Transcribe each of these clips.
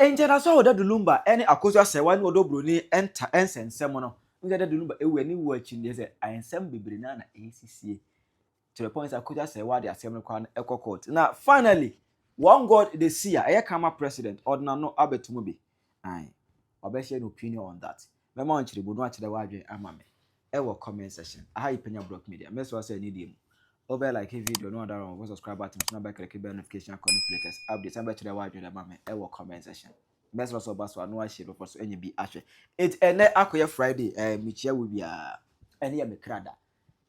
Enjana so Daddy Lumba any Akosua Serwaa ni Odo Bronii enter ensensem no. Daddy Lumba ewe ni wo achi ne se ayensem bebre na na ACCA. To the point Akosua Serwaa the assembly kwan eko court. Now finally OneGod the seer kama president ordinary no abetumu bi. Aye. Obeshare an opinion on that. Mema on chire bodu achire wadwen amame. Ewo comment section. Aha Penyah block media. Me so say need him. Over like a video no other one subscribe button to number click bell notification latest updates and chire wadwen amame. Ewo comment section. Me so baso no share for so enye bi ahwe. It ene akoye Friday michia wo bia ene ya mekrada.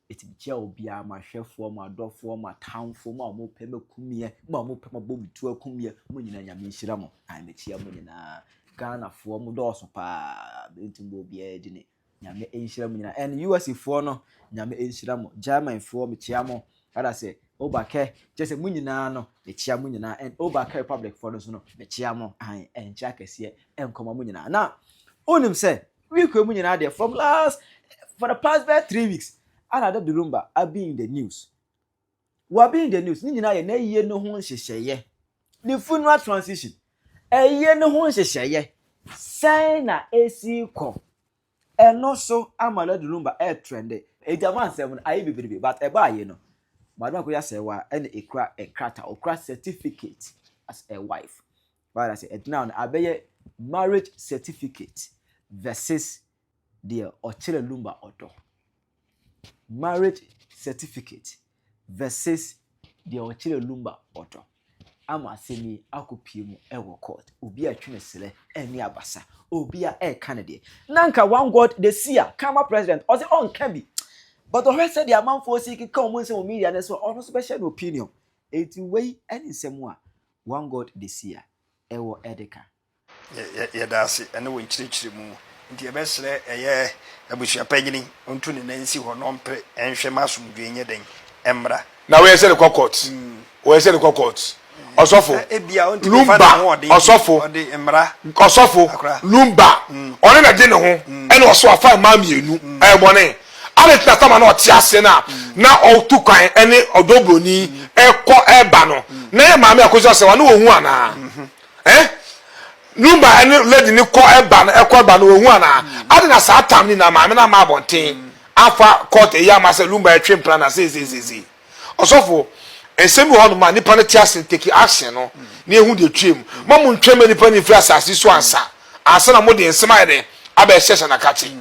It michia obi a mahwefo ma adofo ma townfo ma mo peme kumie ma mo peme bobutu akumie mo nyina nyame nhira mo. Ai michia mo nyina Ghana for mu dɔɔso pa bentimbo bia dine nyame enhyira mu nyina and US for no nyame enhyira mo German for me chia mo ada say obake just mu nyina no me chia mu nyina and obake Republic for no so no me chia mo an encha kese enkoma mu nyina na onim say we ko mu nyina there from for the past 3 weeks ana Daddy Lumba abi in the news wa be in the news ni nyina ye na yiye no ho hyehyeye the funeral transition eye no ho hyehyeye sai na esi ko eno so amala Daddy Lumba trend ejaman sem no ayi bibiribi but eba aye no madam Akosua Serwaa ene ekra ekrata okra certificate as a wife but I say it now abeye marriage certificate versus the Ochire Lumba Odo marriage certificate versus the Ochire Lumba Odo ama semi akopie mu ewo court obi atwene sele eni abasa obi a Canada nanka OneGod the seer kama president or say on can be but the rest said the amount for seeking come on some media and so on special opinion it way any semwa OneGod the seer ewo edeka ya dasi ene wo nchirichiri mu nti ebesre eye abusua panyini ontu ne nansi ho nompe enhwe masumdwe nye den emra na we say the court we say the court Osofo Lumba Osofo emra Osofo Lumba oni na de ne ho ene oso afa ma mienu bone ale na tama na otiase na otu kwan ene Odo Bronii eko eba no na ma me Akosua Serwaa na ohu ana Lumba ene lady ni ko eba na eko eba na ohu ana ade na sa tam ni na ma me na ma bonten afa court ya ma se Lumba etwe plan na se Osofo esemi ho no ma nipa ne tiase take action no na ehu de twem mamu ntwem nipa ni firi asase so ansa na mo de nsema yede aba ehye na kache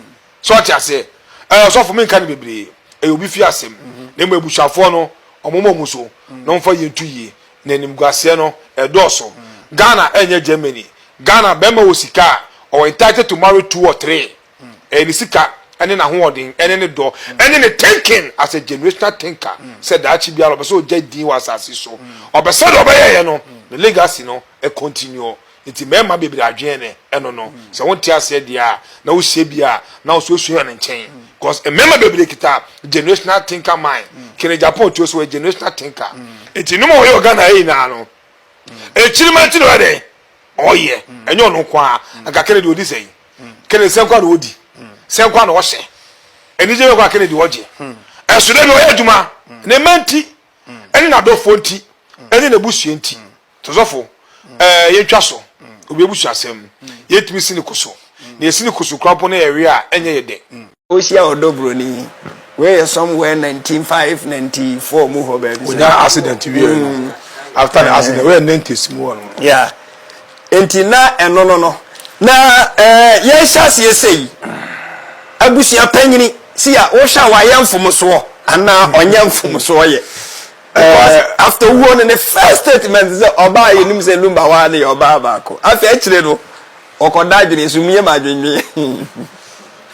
so tiase Osofo me nka ne bebre obi fi asem na mo ebushafo no omomo muso no mfa yentu yi na nimguase no edoso Ghana enye Germany Ghana bema wosika or entitled to marry 2 or 3 eni sika ene na hoodin ene ne do ene ne thinking as a generational thinker said that chi biara obeso jadi was asiso obeso do obeye no the legacy no e continue iti mema bebiri adwene eno no se wonti ase dia na wo hye bia na wo so ya ne nchen because e mema bebiri kita generational thinker mind kene Japan to so generational thinker iti no mo yo Ghana e na no e chirima ti no de oye enyo no kwa aga kene de odi sei kene se kwa do odi se kwa na wo hye enije kwa kene de woje eso de no aduma ne manti eni na do fonti eni na busue nti tozofo yetwa so obi ebusu asem yetumi sini kuso na esini kuso krapo na area enye yede Oshia Odo Bronii where somewhere 1994 mu ho ba bi onya accident we after the accident we 90s mu no yeah enti na eno no na ye hyase yesei abusua panyini si a wo hwa wa yamfom so ana onyamfom so ye after one in the first statement say oba yenim say Lumba wa na oba baako afa akire no okoda dwene sumie ma dwenwe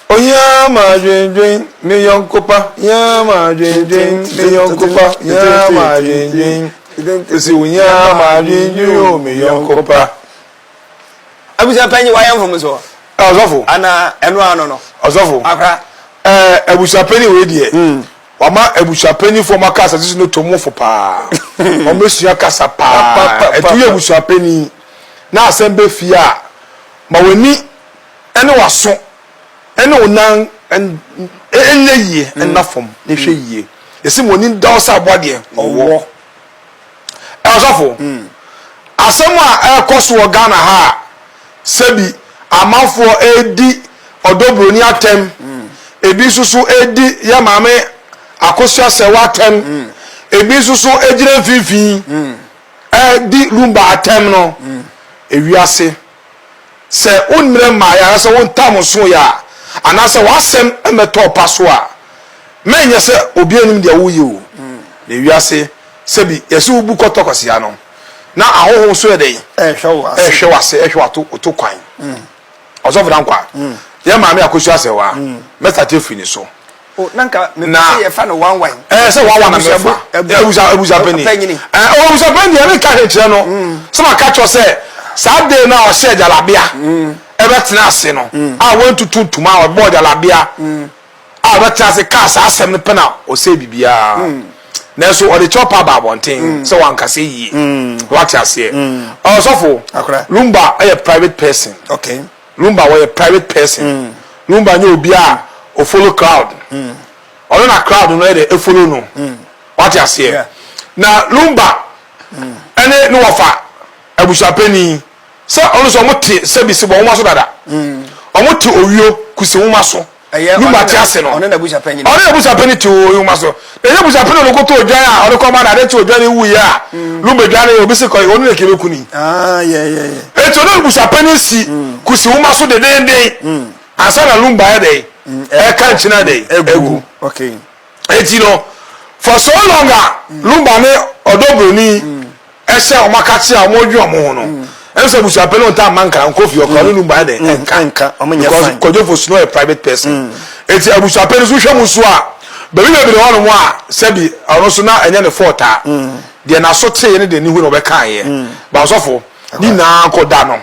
oya ma dwenwen me yonkopa ya ma dwenwen me yonkopa ya ma dwenwen isi unya ma dwenwen o me yonkopa abusua panyi wa yamfom so Osofo ana eno ano no Osofo akra abusua panyi we die Wama ebusua panyi for makasa this no tomu for pa omesua kasa pa etu ye ebusua panyi na asembe fia ma wani ene waso ene onan enye yie enafom ne hwe yie esi woni dawsa abode owo Osofo asem a ekoso Ghana ha sebi amafo edi Odo Bronii atem ebi susu edi ya maame Akosua Serwaa atem ebi susu ejire fifi Daddy Lumba atem no ewiase se onre ma ya se won tam so ya anase wasem emeto paso a menye se obi anim de wo yi o ewiase sebi yesi ubu kotokose ya no na ahoho so e dey ehwe wato kwan ozo vran kwa ya maame Akosua Serwaa meta tefini so o nanka me ye fa no one se one na me fa ebuza peni ebuza peni ya me ka he no so ma ka cho se Saturday na o se jalabia ebe tena ase no a want to tuma o board jalabia a be tena ase ka sa asem ne pena o se bibia na so o de chopper ba bonten so wan ka se yi what you say so for Lumba a private person. Okay. Lumba was a private person. Lumba knew be a follow crowd. Or na crowd no dey follow no. What you say? Na Lumba ene no wafa abushapeni. So ono so moti sebisi bo nwa so dada. Omoti owio kusi nwa so. Lumba ti ase no. Ono na abushapeni. Ono na abushapeni ti owio nwa so. Na abushapeni no go to odwan a ono ko ma na de ti odwan wu ya. Lumba dwan e obi se ko ono na kebe kuni. Yeah. Eto no abushapeni si kusi nwa so de den. Asa na Lumba ya dey. Ka nchina dey. Egu. Okay. Eti no for so long Lumba ne Odo Bronii ese o makati a mo dwu omo ho no. Enso bushapeni on ta manka nkofi okra no Lumba dey enka omenye fine. Kojo for no a private person. Eti abushapeni so hwemu so a bebi hono mo a sebi ono so na enye ne forta. De na so te ne de ni hu no be kan ye. Ba so fo ni na ko da no.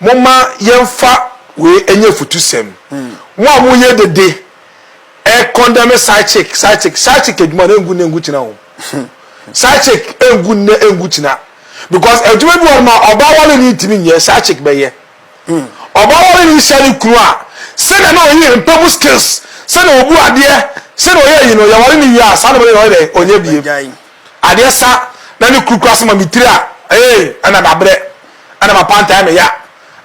Moma yemfa we enye futusem. Mo mo ye dede condemn side chick eduma na engu china ho side chick engu china because eduma bi won ma oba wale ni timi nye side chick be ye oba wale ni shari kru a se na oyi impeccable skills se na obu ade se na oyi no ya wale ni wi a sa na be no de onye bie ade sa na ni kru kru asema mitiri a ana dabre ana ma panta me ya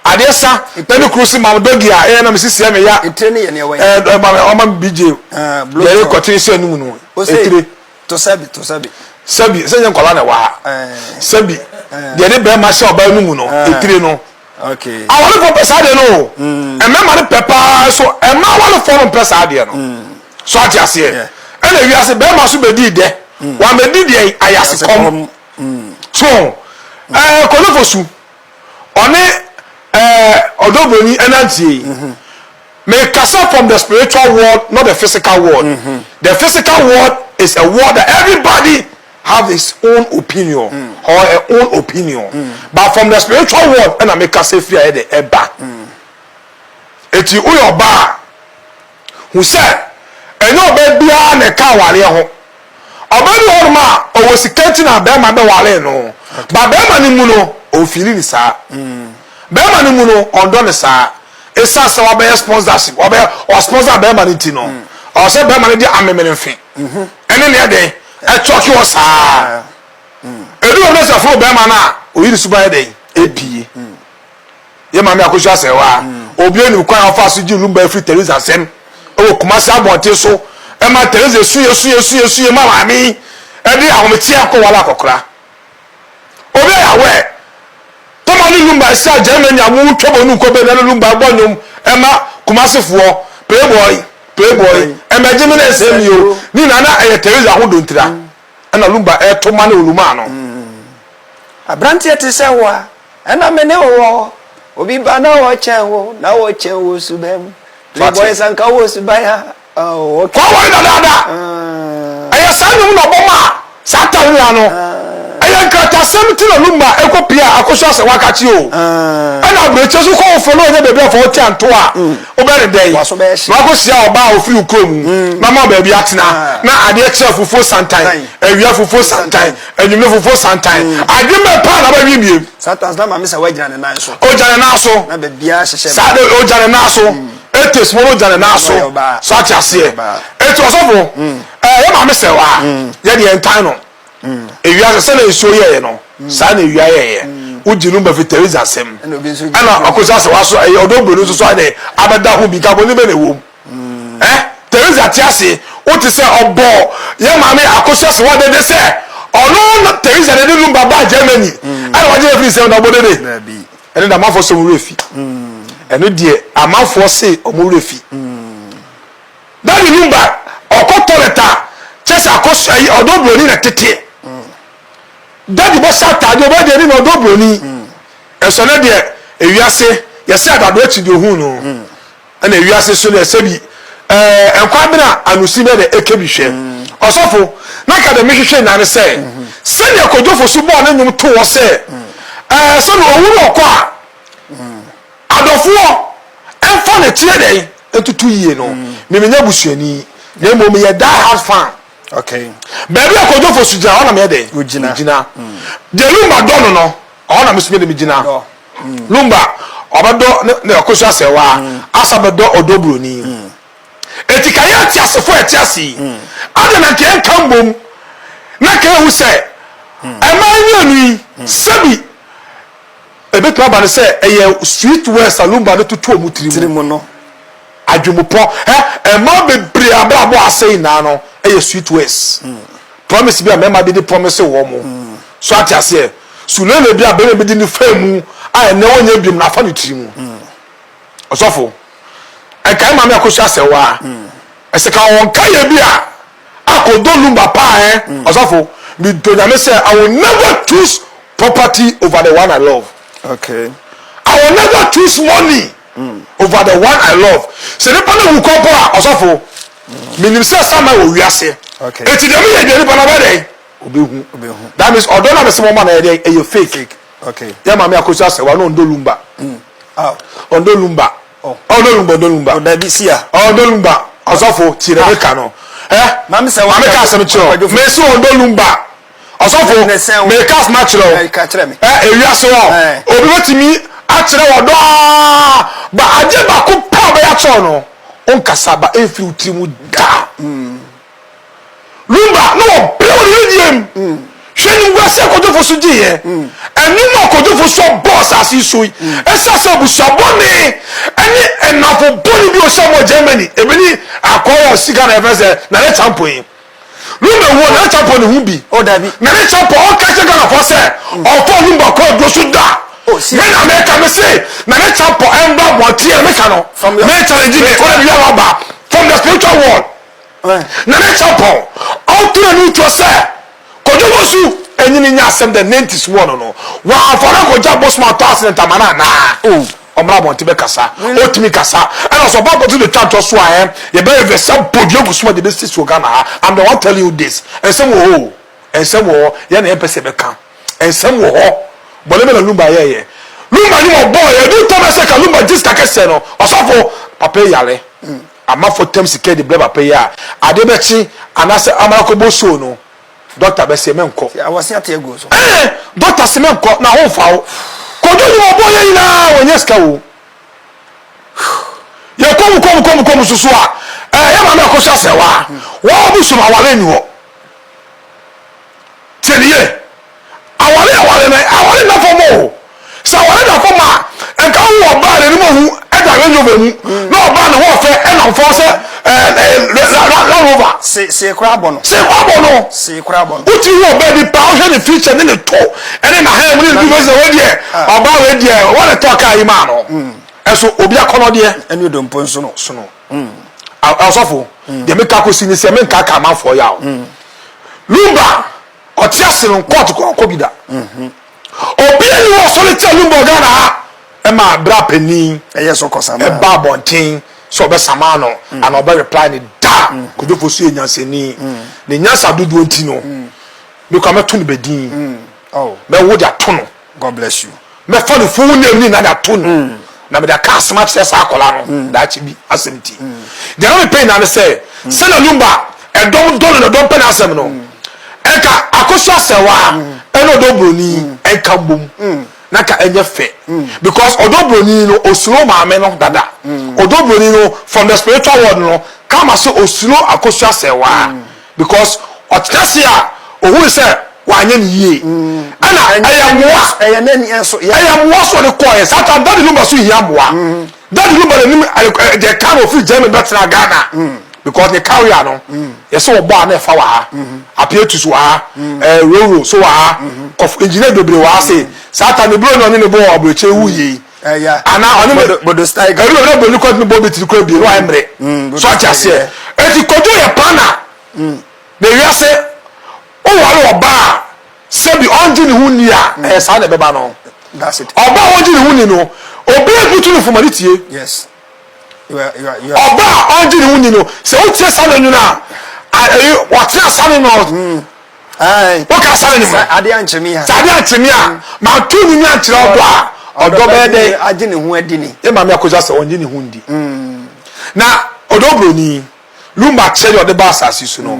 adesa tani krusi mam dogi a na misisi ya me ya etrene ye ne we oma bj le ko tin se nu nu etire to sabi se nyen kola na wa sabi de ne be ma se oba nu no etire no okay awale for pesa de no e me ma ne pepa so e ma wale for pesa de no so ati ase e na wi ase be ma so be di de wa me di de ayase kom so kono fosu one Odo Bronii energy may kasa from the spiritual world, not the physical world. The physical world is a world that everybody have his own opinion or her own opinion. But from the spiritual world, and I make kasa free the eba. Eti uyo ba who said, "Eno be bia ne ka wale ho." Obedi horma o wosikenti na be ma be wale no. Ba be ma ni mu no o fili ni sa. Bema ni muno ondo ne sa esa sa wa be sponsorship wa be o sponsor bema ni ti no o se bema ni di amemene mfe ene ne de e choki wo sa edu o nesa fo bema na o yiri suba e de epie ye maame Akosua Serwaa obi eni kwan afa so ji Lumba free Teresa sem o Kumasi abonte so e ma Teresa suye ma maame e di ahometi akọ akokra obi ya we Tomani Lumba sa Germany amu tobo nu ko be na Lumba gbonyum ema Kumasi fo playboy ema jimine sem yo ni na Teresa ho dontira na Lumba tomani oluma no abrantie te se wa na me ne wo obi ba na wo chen wo subem playboy sanka wo subaya okay ko wa dada aya sanu no boma satan ya no aya kata semti na Lumba ekopia Akosua Serwaa kachi o ana breche so ko fo no nye bebe afo ti anto a obere den na Akosua oba ofiri ukrom mama ba bia tena na ade eche fufuo santan awia fufuo santan anyumne fufuo santan adweme pa na ba bibie satan na mama se wajira ne nan so o jare na so na be bia hyehyem sade o jare na so etes mo jare na so so atiase eto osofo ye mama Serwaa ye de entan no ewia se na eso ye no sa na ewia ye uji Lumba fi Teresa asem ana Akosua Serwaa so Odo Bronii so ade abeda ho bi ka boni be na wo Teresa tiase o ti se obo ye ma me Akosua Serwaa de se ono Teresa de Lumba ba Germany ana waje free se na bodede ene da mafo so mu refi ene de amafo se o mu refi Daddy Lumba okotoleta chesa Akosua Odo Bronii na tete Daddy bo sata de bo de ni Odo Bronii eso na de ewiase ye se adado echi de hu no na ewiase so na se bi enkwa bina anusi be de ekebi hwe osofo na ka de mehwehwe na ne se se ne kodofo so bo na nyum to wo se so no owuro okwa adofo enfo na tie de etutu yie no memenya busuani na mom ye die hard fan okay baby akodofo so jina ona me de ugina de Lumba dono no ona me so de gina Lumba obedo na Akosua Serwaa asabedo Odo Bronii etikaya ti asefo etiasi ade na ke kambom na ke hu se emanyani sabi ebetu aba ne se eye street west Lumba de tutu omutirimu no adwumupo ema bebre ababo asei na no eye street west promise bi amema bi de promise wo mo so atiase sulele bi abere bi de ni famu a ene wonya bi na fa ne tirimu osofo ekai ma me Akosua Serwaa eseka won kaya bi a akodo Lumba pa osofo mi donya me say I will never choose property over the one I love. Okay. I will never choose money over the one I love. Se ne pa na wu kopo a osofo minim say sama wo wiase. Okay. Eti dem ye de pa na ba dey obehu. That means odo na be se mo ma na dey e fake. Okay. Ya ma me Akosua Serwaa no Odo Lumba. Odo Lumba. Odo Lumba. Oda bi sia. Odo Lumba. Osofo ti re ka no. Mami se wa me ka se me chiro. Me so Odo Lumba. Osofo me ka se ma chiro. Ka chire me. Ewiase wo. Obi wetimi a chire wo do. Ba aje ba ko pa ba ya cho no. On kasaba efi utirimu da. Lumba no be o yediem. Sheni wase kodofo so giye. Eni no kodofo so boss asiso yi. Esa so busabone. Eni enafo boni bi o so mo Germany. Ebeni akoya siga na efese na le champion. Lumba wo na champion hu bi. O dabi. Na le champion o ka chega na for se. O to Lumba ko do so da. Oh, see. Me na me ka me say na le champion emba mo tie me ka no. Me challenge me o bi aba from the spiritual world. Na le champion o to na to say kojobosu enyini nya asem the 90s one no wa afara koja boss ma to accident amana na omra bonti be kasa otimi kasa and so about to the church so ye be some podio gusuma de best so Ghana I'm the one telling you this and some wo ye na pese be kan and some wo bole be na Lumba ye Lumba ni mo boy e do to be say ka Lumba just kase no osofo papa yale ama for tem sike de ble papa ya ade be chi anase amako boso no doctor be say menko I was at go so doctor say menko na ho fa wo kodo ni obo ye na wonye ska wo ye kom susu a ye ma me Akosua Serwaa wo bu so ma wale ni wo tiye awale na fo mo sa wale na fo ma enka wo ba le ni mo hu e da we nyoba mu na oba na wo fe e na fo se la over se kra bono uti wo be di pa o hwe the future ni ne to ene na ha mu ni bi se we die oba we die wo le to ka yi ma no eso obi akono de ene do mpo nso no asofo de me ka ko si ni se me ka ka ma fo ya o Lumba o ti asiro court ko bi da obi ni wo so le ti Lumba Ghana ha e ma bra pani eye so kosa e ba bontin so be samano and obe reply ni da kodofo so enyanseni ne nyansa dodo nti no me kwa meto ne bedin me wo dia to no God bless you me fa no full name ni na da to no na me da ka smart say sa akola no da chi bi asemti de no pay na say say na Lumba e don no don pay na asem no e ka Akosua Serwaa e no Odo Bronii e ka bom naka enye fe because Odo Bronii no osuro maame no dada Odo Bronii no from the spiritual world no come as osuro Akosua Serwaa because otase a ohu say wanye ni ye ana ayamwa ayanani enso ayamwa so ne koye satan Daddy Lumba so yamwa Daddy Lumba ni the kind of German better Ghana because the carrier no yes so bo na fa wa ha appear so ha roro so ha of engineer dobre wa say satan the blow no ne bo obreche wu ye ana oni bodo style eri no bo ni ko ni bo betiri ko bi no emre so achase eti kodo ye pana na wiase o wale oba sebi onji ni huni a sa na beba no that's it oba onji ni huni no obi ebutu ni formality yes you are oba onji ni huni no se o tie sa na na what na sa no ai o ka sa ni mo ade anchemi ha ade anchemi a ma tu ni nya kire odo be de age ni hu adini e ma me akoja se onji ni hundi na Odo Bronii Lumba chere ode ba asasi so no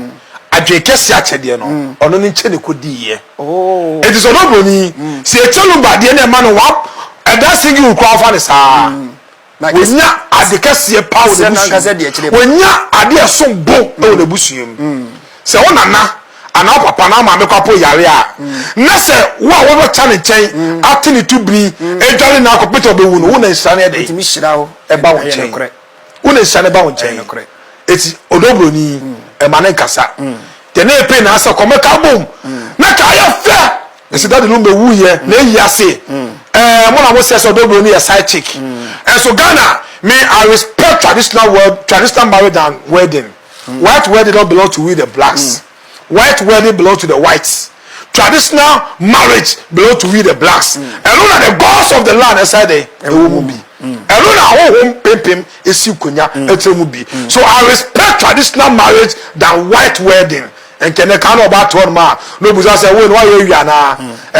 adwe kesi achede no ono ni nche ne kodiye oh it is Odo Bronii si eche Lumba de na ma no wa eda sigi ukwa fa ne saa wonya ade kesi pa wo de busu wonya ade eso bo wo de busuem se wona na ana papa na ma me kwapo yare a na se wo chane chen atini tubri edwale na akopito be wu no wo na nsane e de itimi shira ho e ba wo chen wo na nsane ba wo chen eti Odo Bronii e ma na nkasa te na epe na asa komeka bom na ka ya fe esi Daddy Lumba wu ye na yi ase mo na mo se Odo Bronii a side chick so Ghana me I respect traditional marriage and wedding white wedding don't belong to we the blacks white wedding belongs to the whites traditional marriage belongs to we the blacks and all the gods of the land aside there will be and all home pimpim is kunya etemubi so I respect traditional marriage than white wedding and can I can about one ma no buza say we no you na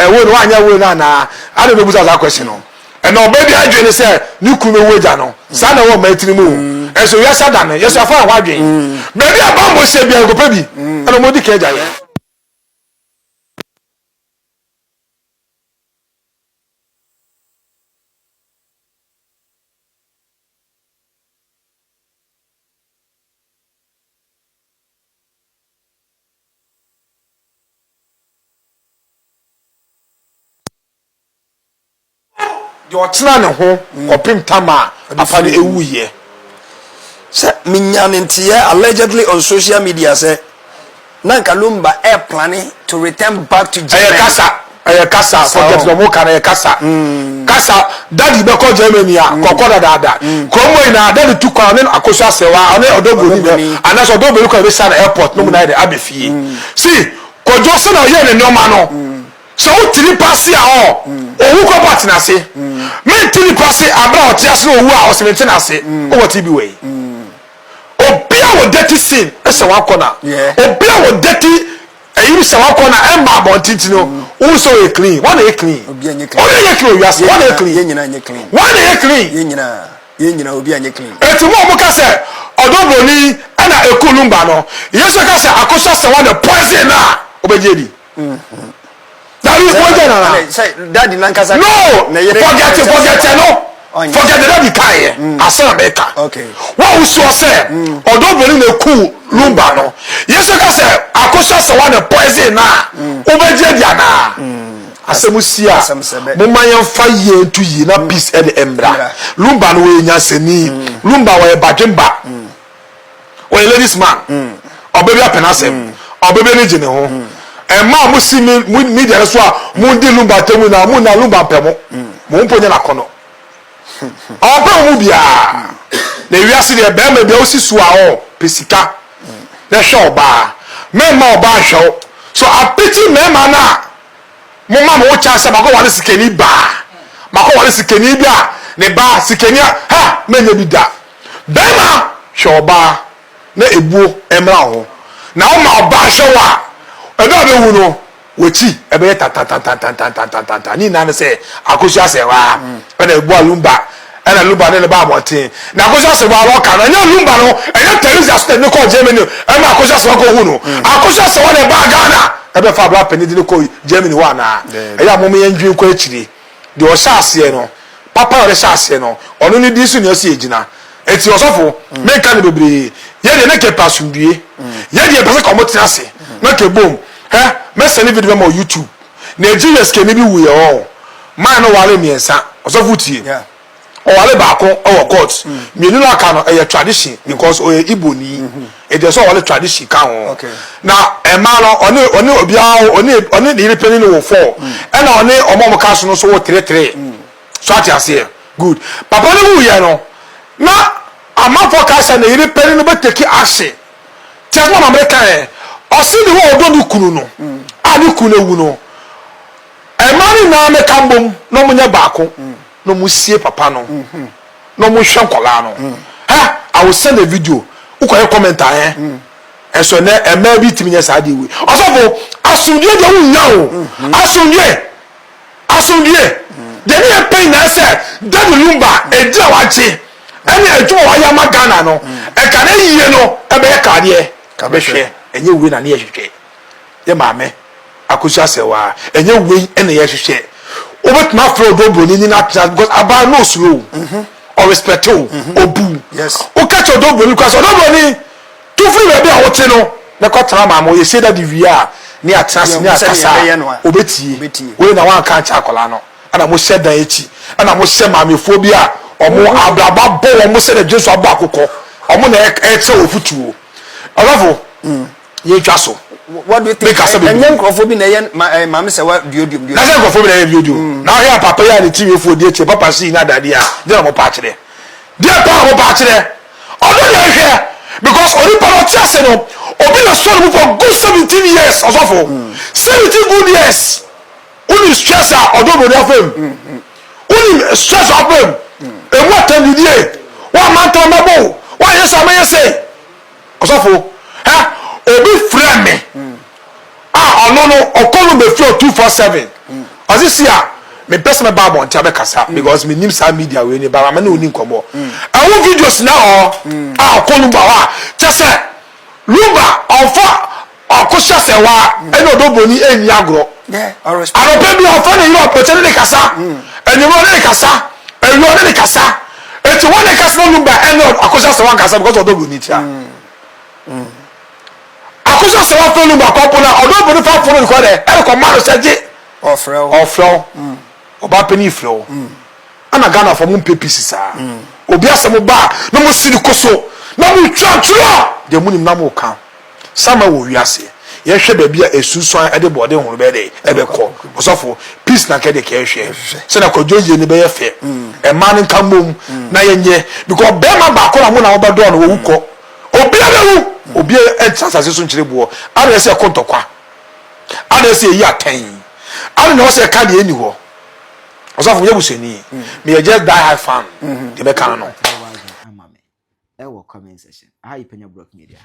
we no anya we na I don't know buza that question no and no baby I join say ni kume weja no sa na wo ma etirimu and so yes adan yes afa wa dwen baby aba mo se bia go pebi and mo di keja ye your tena ne ho opim tama apa ne ewu ye se minyane ntiye allegedly on social media say nanka Lumba air planning to return back to Germany kasa forget no mo kana kasa kasa Daddy be ko Germany a kokoda dada komo ina Daddy tu kwa ne Akosua Serwaa ane Odo Bronii ana so Odo Bronii ko be sa na airport no mo na de abefie see kojo se na ye ne nyoma no so utiri pasi a owu ko patina se me tiri pasi abra otiase owu a osementina se o wati bi we obia wo dirty sin ese wa kona obia wo dirty eyi se wa kona e ma bontiti no wo so e clean one e clean obia nye clean one e clean yes one e clean ye nyina nye clean one e clean ye nyina obia nye clean etimo mo ka se Odo Bronii ana eku Lumba no yeso ka se Akosua Serwaa the poison na obejedi That is what they say Daddy Lankasa no forget no forget the Daddy kai asa America okay what we saw say Odo Bronii na ku Lumba no yes ka say Akosua Serwaa the poison na obejedi ana asemusia mo mayan fa ye tu yi na peace and embra Lumba no we nyansani Lumba we badwemba we ladies man obebi apenasem obebi ni jine ho ma mo si media so a mo ndi Lumba temu na mo na Lumba pemo mo mponye na kono oba mo bia na wiase de be ma bia osisu a o pesika na hwe oba me ma oba hwe so apeti me ma na mo ma mo cha se ba ko wale sikeni ba ma ko wale sikeni bia ne ba sikeni ha menye bi da be ma hwe oba na ebuo emra ho na o ma oba hwe wa edo be wu no wechi ebe ta ni na se Akosua Serwaa na ebu Lumba na Lumba ne ba abotin na Akosua Serwaa lo ka na Lumba no enya terrorist stand ne ko Germany e ma Akosua Serwaa ko hu no Akosua Serwaa ne ba Ghana ebe fa bra penidi ne ko Germany wa na eya mo me yendwi ko akiri de o shaase no papa o shaase no onu ni disu ne osi ejina eti osofo me ka ne bebre ye de ne ke pasundue ye de pese ko motina se na ke bom me send video mo YouTube Nigeria skemi bi wu ye o man no wale miensa osofutie yeah o wale baako o court mienu no aka no e tradition because o Igbo ni e dey so wale tradition ka ho okay na e ma no oni obia oni ni repeni no wo 4 e na oni omo ka so no so wo 3 so ati ase good papa no wu ye no na ama forecast na repeni no be take action tell one American o si ni wo odo du kunu no ani kunu ewu no e ma ni na me kambom no munya baako no musie papa no no mu hwe nkola no ha I will send a video ukoye comment and so na e ma bi timinya sa de we osofo asundie de wu nya o asundie de ni pen na say Daddy Lumba e dira wache ene ejo wa ya magana no e ka na yie no e be ka de ka be hwe enye we na ne ye hwehwe ye maame Akosua Serwaa enye we ene ye hwehwe obetuma fro Odo Bronii ni na because aba no slow or respect obu yes o catch Odo Bronii because Odo Bronii tu free we be a wote no na ko tra ma mo ye say that the via ni atras ni atasa obetie we na wan kan cha akola no ana mo she dan echi ana mo she maamefo bi a omo abraba bo omo se na Jesu aba akokọ omo na e che ofutuo olofo ye twa so what do you think enyen crofo bi na yen maame Serwaa biodium na yen crofo bi na yen biodium na ya papa ya ni tiwe fo die che papa si na dade a de mo pa kire de pa mo pa kire odo ya hwe because ori pa oti ase no obi na so no for good 17 years osofo 17 good years uni stress a Odo Bronii afem uni stress afem e mo atandidie wa man to mabo wa yeso amaye say osofo ha obi frame me ono no okolu be flow 247 ozisia me personal bible on tiabe kasa because me nim sa media we ni ba me na oni nkomo awu videos na okolu ba wa chese Lumba ofa Akosua Serwaa eno Odo Bronii eni agro yeah all respect arope bi ofa na you opportunity de kasa enimo de kasa eyo de kasa eti one kasa Lumba eno Akosua Serwaa kasa because Odo Bronii tia Akosua Serwaa fo Lumba kopo na Odo Bronii fa fo no ko de e ko ma seje ofro oba peni fro ana Ghana for mun pepisi sa obi asemo ba na mo siri koso na mo twatwa de munim na mo kan sama wo wiase ye hwe ba bia esusuan e de bode hunu be de e be ko osofo peace na kede ke hwe se na kojoje ni be ye fe e man nka mom na yenye because be ma ba ko na mo na wo ba do no wo ko obi abewu obi e tsasa so nchire buo ara se kontokwa ara se yi aten ara na wo se ka de eni ho osofo ye buseni me ye just die high fan de be kan no comment section. Hi, Penyah Media.